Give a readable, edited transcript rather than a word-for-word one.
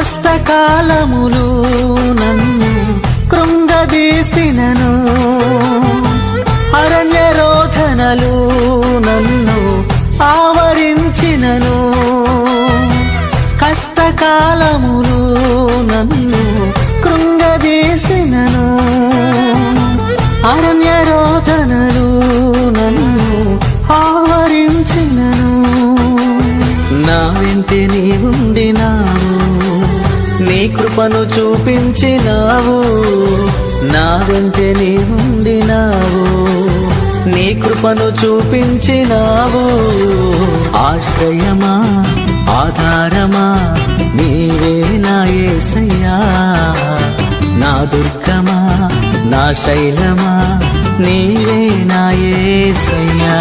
కష్టకాలములు నన్ను కృంగదీసినను, అరణ్య రోధనలు నన్ను ఆవరించినను. కష్టకాలములు నన్ను కృంగదీసినను, అరణ్య రోధనలు నన్ను ఆవరించినను. నా వెంటే నీ ఉండినావు, నీ కృపను చూపించినావు. నా వెంటే నీ ఉండినావు, నీ కృపను చూపించినావు. ఆశ్రయమా ఆధారమా నీవే నా యేసయ్యా, నా దుర్గమా నా శైలమా నీవే నా యేసయ్యా.